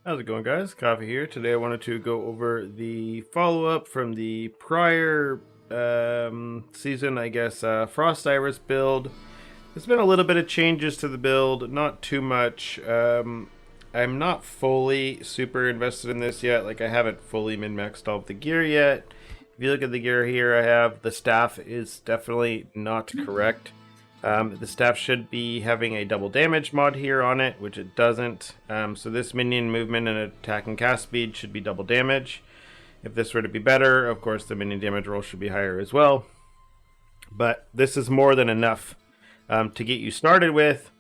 How's it going, guys? Coffee here. Today I wanted to go over the follow-up from the prior season, I guess, Frost Iris build. There's been a little bit of changes to the build, not too much. I'm not fully super invested in this yet. Like, I haven't fully min-maxed all of the gear yet. If you look at the gear here I have, the staff is definitely not correct. The staff should be having a double damage mod here on it, which it doesn't. So this minion movement and attack and cast speed should be double damage. If this were to be better, of course the minion damage roll should be higher as well. But this is more than enough to get you started with.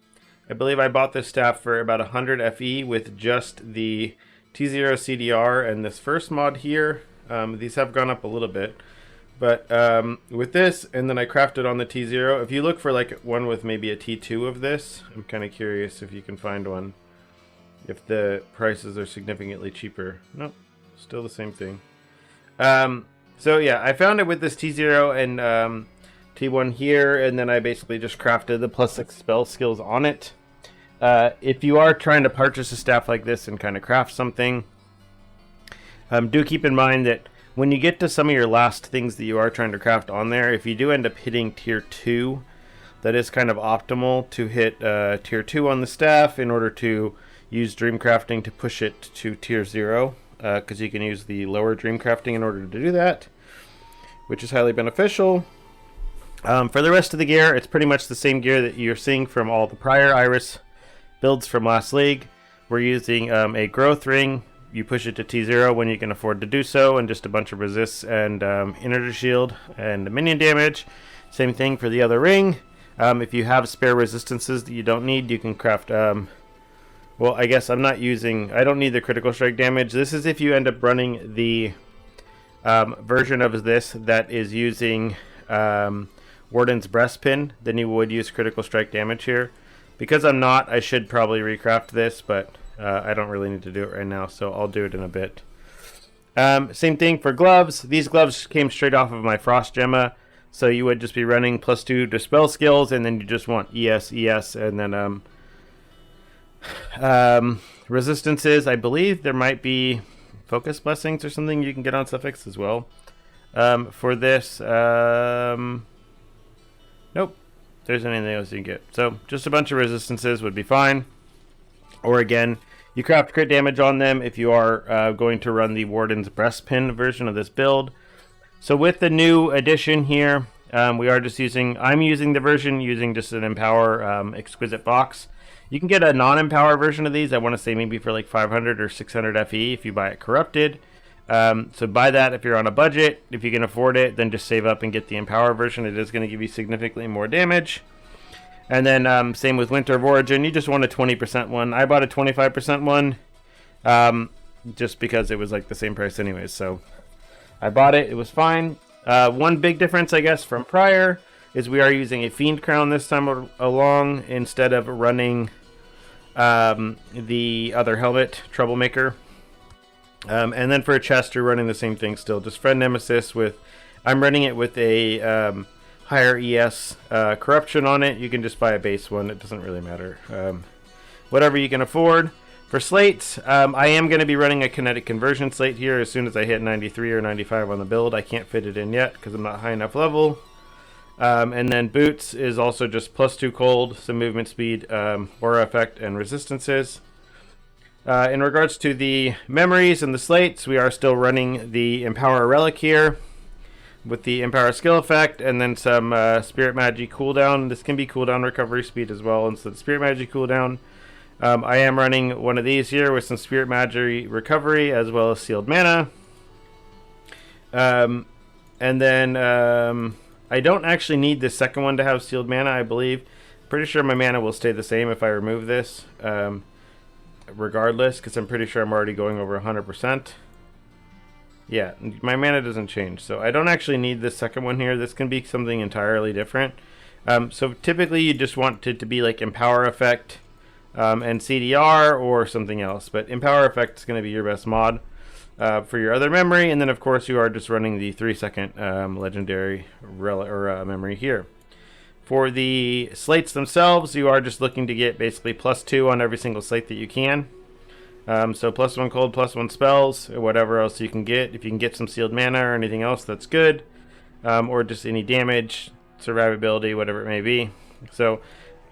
I believe I bought this staff for about 100 FE with just the T0 CDR and this first mod here. These have gone up a little bit. But with this, and then I crafted on the T0. If you look for like one with maybe a T2 of this, I'm kind of curious if you can find one. If the prices are significantly cheaper. Nope, still the same thing. So yeah, I found it with this T0 and T1 here, and then I basically just crafted the +6 spell skills on it. If you are trying to purchase a staff like this and kind of craft something, do keep in mind that when you get to some of your last things that you are trying to craft on there, if you do end up hitting tier 2, that is kind of optimal to hit tier 2 on the staff in order to use dream crafting to push it to tier 0, because you can use the lower dream crafting in order to do that, which is highly beneficial. For the rest of the gear, it's pretty much the same gear that you're seeing from all the prior Iris builds from last league. We're using a growth ring. You push it to T0 when you can afford to do so, and just a bunch of resists and energy shield and minion damage. Same thing for the other ring. If you have spare resistances that you don't need, you can craft. Well, I guess I don't need the critical strike damage. This is if you end up running the version of this that is using Warden's Breastpin, then you would use critical strike damage here. Because I'm not, I should probably recraft this, but I don't really need to do it right now, so I'll do it in a bit. Same thing for gloves. These gloves came straight off of my Frost Gemma, so you would just be running +2 to spell skills, and then you just want ES, and then resistances. I believe there might be focus blessings or something you can get on suffix as well. For this, nope, there's anything else you can get. So just a bunch of resistances would be fine. Or again, you craft crit damage on them if you are going to run the Warden's Breastpin version of this build. So with the new addition here, we are just I'm using the version using just an Empower Exquisite Box. You can get a non-Empower version of these, I want to say maybe for like 500 or 600 FE if you buy it corrupted. So buy that if you're on a budget. If you can afford it, then just save up and get the Empower version. It is going to give you significantly more damage. And then same with Winter of Origin, you just want a 20% one. I bought a 25% one just because it was like the same price anyways. So I bought it, it was fine. One big difference, I guess, from prior is we are using a Fiend Crown this time along instead of running the other helmet, Troublemaker. And then for a chest, you're running the same thing still, just Friend Nemesis with, I'm running it with a higher ES corruption on it. You can just buy a base one, it doesn't really matter. Whatever you can afford. For slates, I am going to be running a kinetic conversion slate here as soon as I hit 93 or 95 on the build. I can't fit it in yet because I'm not high enough level. And then boots is also just +2 cold, some movement speed, aura effect, and resistances. In regards to the memories and the slates, we are still running the Empower Relic here with the Empower skill effect, and then some Spirit Magi cooldown. This can be cooldown recovery speed as well, and so the Spirit Magi cooldown. I am running one of these here with some Spirit Magi recovery as well as sealed mana. And then I don't actually need the second one to have sealed mana, I believe. Pretty sure my mana will stay the same if I remove this, regardless, because I'm pretty sure I'm already going over 100%. Yeah, my mana doesn't change, so I don't actually need this second one here. This can be something entirely different. So typically you just want it to be like Empower Effect and CDR or something else, but Empower Effect is going to be your best mod for your other memory, and then of course you are just running the 3-second legendary memory here. For the slates themselves, you are just looking to get basically +2 on every single slate that you can. So +1 cold, +1 spells, or whatever else you can get. If you can get some sealed mana or anything else, that's good. Or just any damage, survivability, whatever it may be. So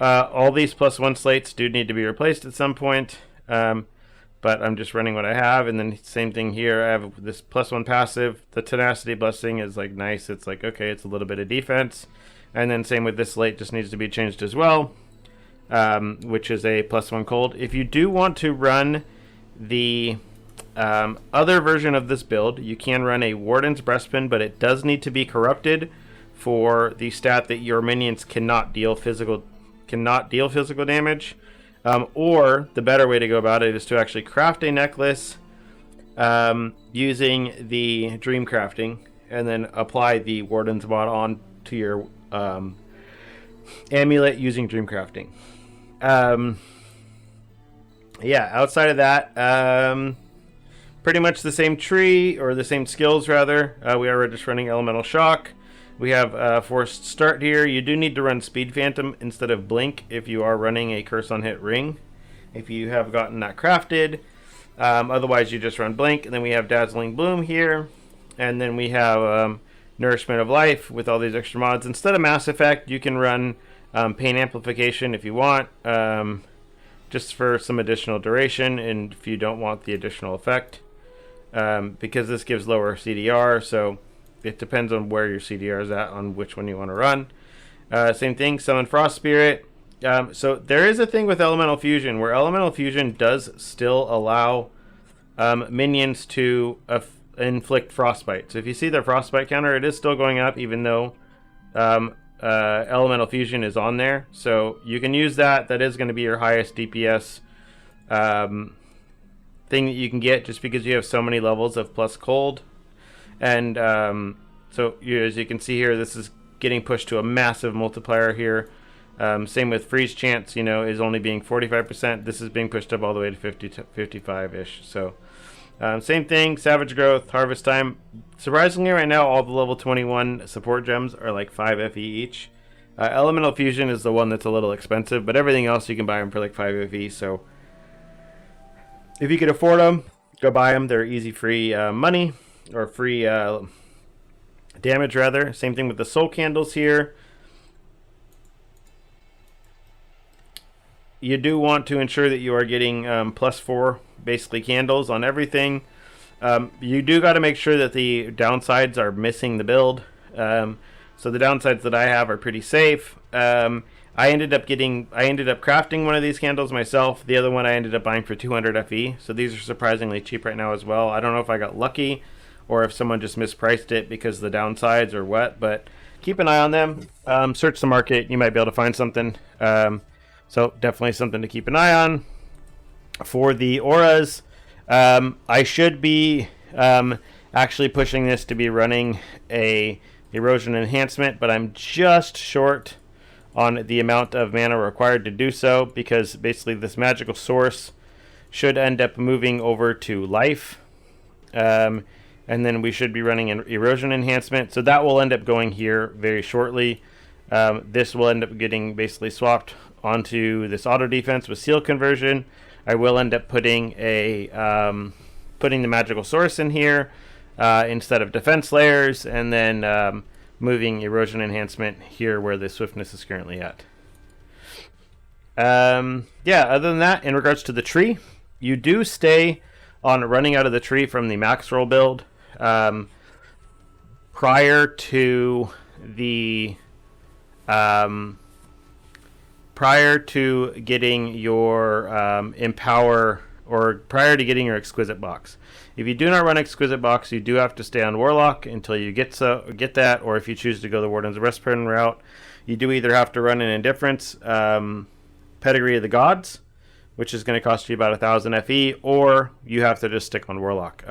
all these +1 slates do need to be replaced at some point. But I'm just running what I have. And then same thing here. I have this +1 passive. The Tenacity Blessing is like nice. It's like, okay, it's a little bit of defense. And then same with this slate, just needs to be changed as well. Which is a +1 cold. If you do want to run the other version of this build, you can run a Warden's Breastpin, but it does need to be corrupted for the stat that your minions cannot deal physical damage. Or the better way to go about it is to actually craft a necklace using the Dream Crafting, and then apply the Warden's mod on to your amulet using Dream Crafting. Yeah, outside of that, pretty much the same tree, or the same skills rather. We are just running Elemental Shock. We have Forced Start here. You do need to run Speed Phantom instead of Blink if you are running a Curse on Hit ring, if you have gotten that crafted. Otherwise you just run Blink. And then we have Dazzling Bloom here, and then we have Nourishment of Life with all these extra mods. Instead of Mass Effect, you can run Pain Amplification if you want, just for some additional duration, and if you don't want the additional effect, because this gives lower CDR, so it depends on where your CDR is at on which one you want to run. Same thing, Summon Frost Spirit. So there is a thing with Elemental Fusion where Elemental Fusion does still allow minions to inflict Frostbite. So if you see the Frostbite counter, it is still going up even though Elemental Fusion is on there. So you can use that. That is going to be your highest DPS thing that you can get, just because you have so many levels of plus cold. And so as you can see here, this is getting pushed to a massive multiplier here. Same with Freeze Chance, is only being 45%. This is being pushed up all the way to 50 to 55-ish. So same thing, Savage Growth, Harvest Time. Surprisingly, right now, all the level 21 support gems are like 5 FE each. Elemental Fusion is the one that's a little expensive, but everything else you can buy them for like 5 FE. So if you could afford them, go buy them. They're easy, free money, or free damage rather. Same thing with the Soul Candles here. You do want to ensure that you are getting +4 basically candles on everything. You do got to make sure that the downsides are missing the build. So the downsides that I have are pretty safe. I ended up crafting one of these candles myself. The other one I ended up buying for 200 FE. So these are surprisingly cheap right now as well. I don't know if I got lucky or if someone just mispriced it because of the downsides or what, but keep an eye on them. Search the market. You might be able to find something. So definitely something to keep an eye on. For the auras, I should be actually pushing this to be running a erosion enhancement, but I'm just short on the amount of mana required to do so, because basically this magical source should end up moving over to life, and then we should be running an erosion enhancement, so that will end up going here very shortly. This will end up getting basically swapped onto this auto defense with seal conversion. I will end up putting putting the magical source in here instead of defense layers, and then moving erosion enhancement here where the swiftness is currently at. Yeah, other than that, in regards to the tree, you do stay on running out of the tree from the max roll build prior to the getting your Empower, or prior to getting your Exquisite Box. If you do not run Exquisite Box, you do have to stay on Warlock until you get that, or if you choose to go the Warden's Breastpin route, you do either have to run an Indifference Pedigree of the Gods, which is going to cost you about 1,000 FE, or you have to just stick on Warlock.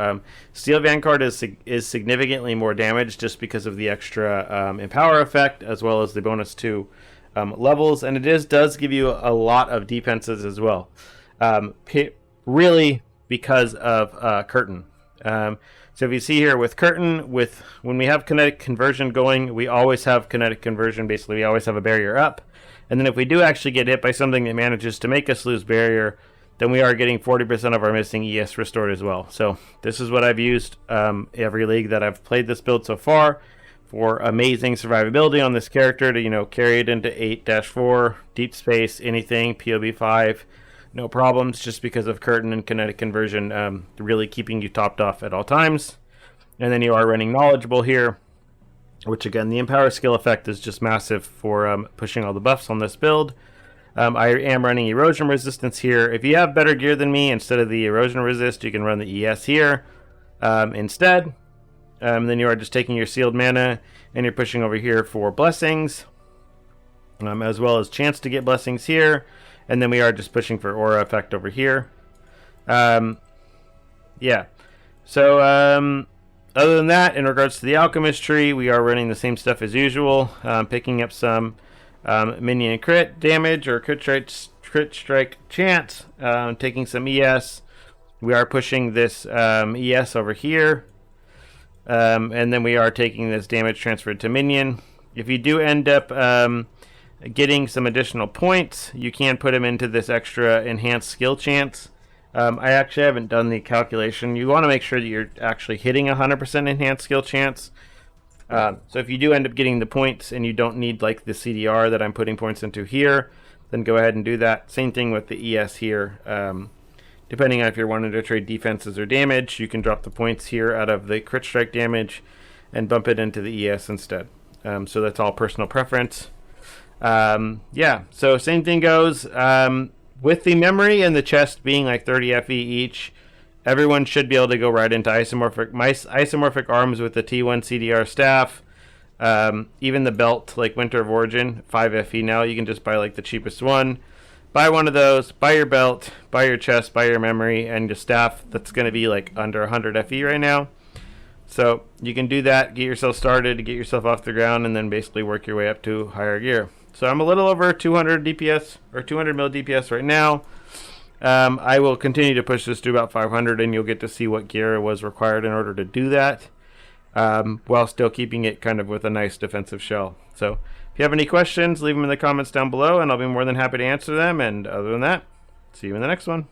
Steel Vanguard is significantly more damage just because of the extra Empower effect, as well as the bonus to levels, and it does give you a lot of defenses as well. Really, because of Curtain. So if you see here with Curtain, when we have kinetic conversion going, we always have kinetic conversion. Basically, we always have a barrier up. And then if we do actually get hit by something that manages to make us lose barrier, then we are getting 40% of our missing ES restored as well. So this is what I've used every league that I've played this build so far for amazing survivability on this character to, you know, carry it into 8-4, deep space, anything, POB5, no problems, just because of curtain and kinetic conversion really keeping you topped off at all times. And then you are running knowledgeable here, which again, the empower skill effect is just massive for pushing all the buffs on this build. I am running erosion resistance here. If you have better gear than me, instead of the erosion resist, you can run the ES here instead. Then you are just taking your sealed mana and you're pushing over here for blessings, as well as chance to get blessings here. And then we are just pushing for aura effect over here. Yeah. So other than that, in regards to the alchemist tree, we are running the same stuff as usual, picking up some minion crit damage or crit strike chance, taking some ES. We are pushing this ES over here, and then we are taking this damage transferred to minion. If you do end up getting some additional points, you can put them into this extra enhanced skill chance. I actually haven't done the calculation. You want to make sure that you're actually hitting 100% enhanced skill chance. So if you do end up getting the points and you don't need like the CDR that I'm putting points into here, then go ahead and do that. Same thing with the ES here. Depending on if you're wanting to trade defenses or damage, you can drop the points here out of the crit strike damage and bump it into the ES instead. So that's all personal preference. Yeah, so same thing goes with the memory and the chest being like 30 FE each. Everyone should be able to go right into Isomorphic Arms with the T0 CDR Staff. Even the belt, like Winter of Origin, 5 FE now. You can just buy like the cheapest one. Buy one of those, buy your belt, buy your chest, buy your memory, and your staff. That's going to be like under 100 FE right now. So you can do that, get yourself started, get yourself off the ground, and then basically work your way up to higher gear. So I'm a little over 200 DPS, or 200 mil DPS right now. I will continue to push this to about 500, and you'll get to see what gear was required in order to do that, while still keeping it kind of with a nice defensive shell. So if you have any questions, leave them in the comments down below, and I'll be more than happy to answer them. And other than that, see you in the next one.